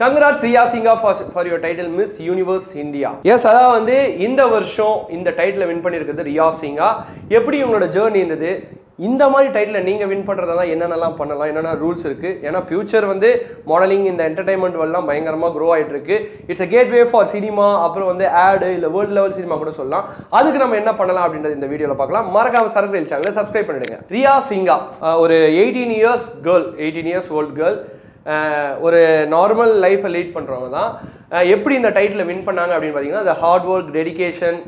Congrats Riya Singha for your title Miss Universe India. Yes, அதாவது வந்து இந்த வருஷம் இந்த டைட்டிலை வின் பண்ணியிருக்கிறது ரியா சிங்கா. எப்படி உங்களோட ஜேர்னி இருந்தது? இந்த மாதிரி டைட்டில் நீங்கள் வின் பண்ணுறதா தான் என்னென்னலாம் பண்ணலாம், என்னென்ன ரூல்ஸ் இருக்குது? ஏன்னா ஃபியூச்சர் வந்து மாடலிங் இந்த என்டர்டைன்மெண்ட் வேர்ல்ட்லாம் பயங்கரமாக க்ரோ ஆகிட்டு இருக்கு. It's a gateway for cinema, அப்புறம் வந்து ஆடு இல்லை வேர்ல்டு லெவல் சினிமா கூட சொல்லலாம். அதுக்கு நம்ம என்ன பண்ணலாம் அப்படின்றது இந்த வீடியோவில் பார்க்கலாம். மறக்காம சர்க்கிள் சேனலை சப்ஸ்கிரைப் பண்ணிடுங்க. ரியா சிங்கா ஒரு 18 years girl, 18 years old girl, ஒரு நார்மல் லைஃப்பை லீட் பண்ணுறவங்க தான். எப்படி இந்த டைட்டில் வின் பண்ணாங்க அப்படின்னு பார்த்தீங்கன்னா, அந்த ஹார்ட் ஒர்க், டெடிகேஷன்.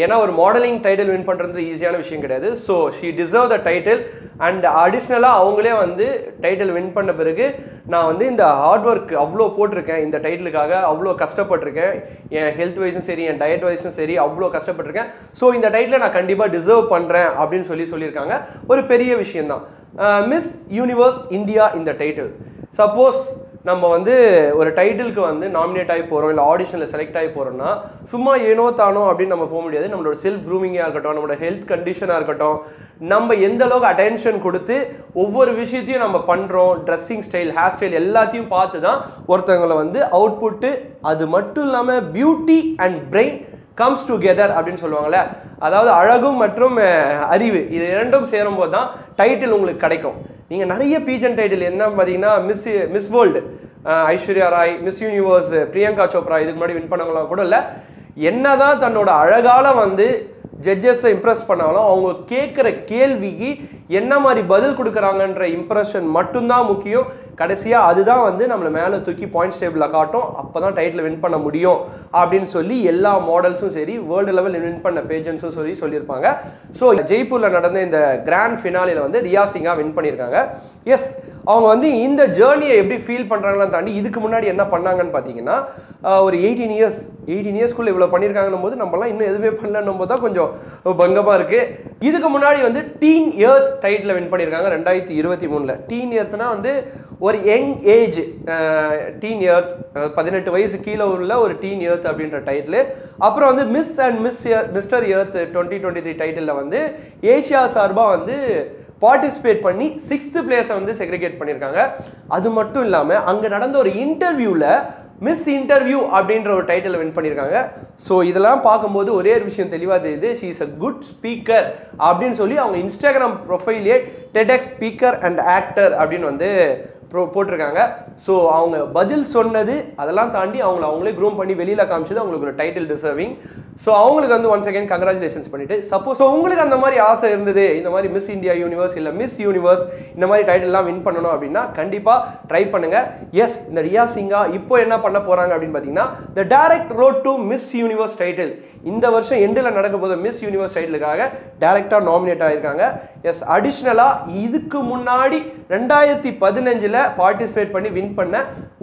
ஏன்னா ஒரு மாடலிங் டைட்டில் வின் பண்ணுறது ஈஸியான விஷயம் கிடையாது. So she deserve the title. And அடிஷ்னலாக அவங்களே வந்து டைட்டில் வின் பண்ண பிறகு நான் வந்து இந்த ஹார்ட் ஒர்க் அவ்வளோ போட்டிருக்கேன், இந்த டைட்டிலுக்காக அவ்வளோ கஷ்டப்பட்டிருக்கேன், என் ஹெல்த் வைஸும் சரி என் டயட் வைஸும் சரி அவ்வளோ கஷ்டப்பட்டிருக்கேன். ஸோ இந்த டைட்டிலை நான் கண்டிப்பாக டிசர்வ் பண்ணுறேன் அப்படின்னு சொல்லியிருக்காங்க. ஒரு பெரிய விஷயந்தான். மிஸ் யூனிவர்ஸ் இந்தியா இந்த டைட்டில். சப்போஸ் நம்ம வந்து ஒரு டைட்டிலுக்கு வந்து நாமினேட் ஆகி போகிறோம், இல்லை ஆடிஷனில் செலக்ட் ஆகி போகிறோம்னா சும்மா ஏனோ தானோ அப்படின்னு நம்ம போக முடியாது. நம்மளோட செல்ஃப் க்ரூமிங்காக இருக்கட்டும், நம்மளோட ஹெல்த் கண்டிஷனாக இருக்கட்டும், நம்ம எந்த அளவுக்கு அட்டென்ஷன் கொடுத்து ஒவ்வொரு விஷயத்தையும் நம்ம பண்ணுறோம், ட்ரெஸ்ஸிங் ஸ்டைல், ஹேர் ஸ்டைல் எல்லாத்தையும் பார்த்து தான் ஒருத்தவங்களை வந்து அவுட்புட்டு. அது மட்டும் இல்லாமல் beauty and brain comes together அப்படின்னு சொல்லுவாங்கள்ல, அதாவது அழகும் மற்றும் அறிவு இது இரண்டும் சேரும்போது தான் டைட்டில் உங்களுக்கு கிடைக்கும். நீங்கள் நிறைய பீஜன் டைட்டில் என்ன பார்த்தீங்கன்னா, Miss World Aishwarya Rai, Miss Universe Priyanka Chopra இதுக்கு முன்னாடி வின் பண்ணவங்களாம் கூட இல்லை. என்ன தான் தன்னோட அழகால் வந்து ஜட்ஜஸை இம்ப்ரெஸ் பண்ணாலும் அவங்க கேட்குற கேள்விக்கு என்ன மாதிரி பதில் கொடுக்குறாங்கன்ற இம்ப்ரெஷன் மட்டும்தான் முக்கியம். கடைசியாக அதுதான் வந்து நம்மளை மேலே தூக்கி பாயிண்ட்ஸ் டேபிளில் காட்டும். அப்போ தான் டைட்டில் வின் பண்ண முடியும் அப்படின்னு சொல்லி எல்லா மாடல்ஸும் சரி, வேர்ல்டு லெவல் வின் பண்ண பேஜன்ஸும் சொல்லியிருப்பாங்க. ஸோ ஜெய்ப்பூரில் நடந்த இந்த கிராண்ட் ஃபினாலில் வந்து ரியா சிங்கா வின் பண்ணியிருக்காங்க. எஸ், அவங்க வந்து இந்த ஜேர்னியை எப்படி ஃபீல் பண்ணுறாங்களான்னு தாண்டி இதுக்கு முன்னாடி என்ன பண்ணாங்கன்னு பார்த்தீங்கன்னா, ஒரு 18 இயர்ஸ்க்குள்ளே இவ்வளோ பண்ணியிருக்காங்கன்னும் போது நம்மலாம் இன்னும் எதுவுமே பண்ணலன்னும் போது தான் கொஞ்சம் பங்கமாக இருக்குது. இதுக்கு முன்னாடி வந்து டீன் எர்த் டைட்டில் வின் பண்ணியிருக்காங்க 2023. டீன் எர்த்னா வந்து ஒரு யங் ஏஜ், டீன் எர்த் 18 வயசு கீழே உள்ள ஒரு டீன் எர்த் அப்படின்ற டைட்டில். அப்புறம் வந்து மிஸ் அண்ட் மிஸ்டர் எர்த் 2023 டைட்டிலில் வந்து ஏஷியா சார்பாக வந்து பார்ட்டிசிபேட் பண்ணி 6th பிளேஸை வந்து செக்ரிகேட் பண்ணியிருக்காங்க. அது மட்டும் இல்லாமல் அங்கே நடந்த ஒரு இன்டர்வியூவில் மிஸ் இன்டர்வியூ அப்படின்ற ஒரு டைட்டில் வின் பண்ணியிருக்காங்க. ஸோ இதெல்லாம் பார்க்கும்போது ஒரே ஒரு விஷயம் தெளிவாக தெரியுது, she is a good speaker அப்படின்னு சொல்லி அவங்க இன்ஸ்டாகிராம் ப்ரொஃபைலே டெடெக்ஸ் ஸ்பீக்கர் அண்ட் ஆக்டர் அப்படின்னு வந்து போட்டிருக்காங்க. ஸோ அவங்க பதில் சொன்னது அதெல்லாம் தாண்டி அவங்களே க்ரூம் பண்ணி வெளியில் காமிச்சது அவங்களுக்கு ஒரு டைட்டில் டிசர்விங். ஸோ அவங்களுக்கு வந்து ஒன்ஸ் அகேன் கங்க்ராச்சுலேஷன்ஸ் பண்ணிட்டு, சப்போஸ் உங்களுக்கு அந்த மாதிரி ஆசை இருந்தது, இந்த மாதிரி மிஸ் இந்தியா யூனிவர்ஸ் இல்லை மிஸ் யூனிவர்ஸ் இந்த மாதிரி டைட்டில்லாம் வின் பண்ணணும் அப்படின்னா கண்டிப்பாக ட்ரை பண்ணுங்க. எஸ், இந்த ரியா சிங்கா இப்போ என்ன பண்ண போகிறாங்க அப்படின்னு பார்த்தீங்கன்னா, த direct road to miss universe title இந்த வருஷம் எண்டில் நடக்க போது மிஸ் யூனிவர்ஸ் டைட்டிலுக்காக டைரக்டாக நாமினேட் ஆகியிருக்காங்க. எஸ், அடிஷ்னலாக இதுக்கு முன்னாடி 2015 பார்ட்டிசிபேட் பண்ணி வின் பண்ண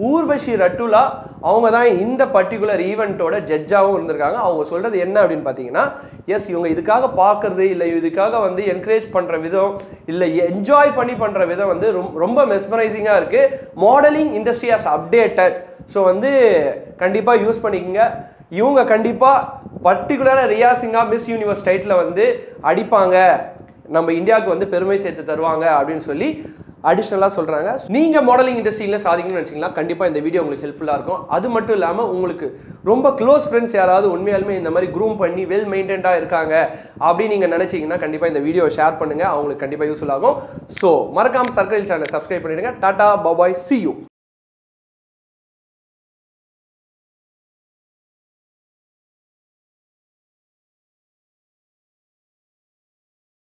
ஊர்வஷி ரட்டுலா அவங்க தான் இந்த பர்டிகுலர் ஈவெண்ட்டோட ஜட்ஜாகவும் இருந்திருக்காங்க. அவங்க சொல்கிறது என்ன அப்படின்னு பார்த்தீங்கன்னா, எஸ், இவங்க இதுக்காக பார்க்குறது இல்லை, இதுக்காக வந்து என்கரேஜ் பண்ணுற விதம் இல்லை, என்ஜாய் பண்ணி பண்ணுற விதம் வந்து ரொம்ப மெஸ்மரைசிங்காக இருக்குது. Modelling industry has updated. So வந்து கண்டிப்பாக யூஸ் பண்ணிக்கோங்க. இவங்க கண்டிப்பாக பர்டிகுலராக ரியா சிங்கா மிஸ் யூனிவர்ஸ் டைட்டில் வந்து அடிப்பாங்க, நம்ம இந்தியாவுக்கு வந்து பெருமை சேர்த்து தருவாங்க அப்படின்னு சொல்லி அடிஷ்னலாக சொல்கிறாங்க. நீங்கள் மாடலிங் இண்டஸ்ட்ரியில் சாதிக்கணும்னு நினச்சிங்கன்னா கண்டிப்பாக இந்த வீடியோ உங்களுக்கு ஹெல்ப்ஃபுல்லாக இருக்கும். அது மட்டும் இல்லாமல் உங்களுக்கு ரொம்ப க்ளோஸ் ஃப்ரெண்ட்ஸ் யாராவது உண்மையாலுமே இந்த மாதிரி க்ரூம் பண்ணி வெல் மெயின்டைன்டாக இருக்காங்க அப்படின்னு நீங்கள் நினச்சிங்கன்னா கண்டிப்பாக இந்த வீடியோவை ஷேர் பண்ணுங்கள், அவங்களுக்கு கண்டிப்பாக யூஸ்ஃபுல் ஆகும். ஸோ மறக்காமல் சர்க்கிள் சேனலை சப்ஸ்கிரைப் பண்ணிவிடுங்க. Tata பாபாய், see you.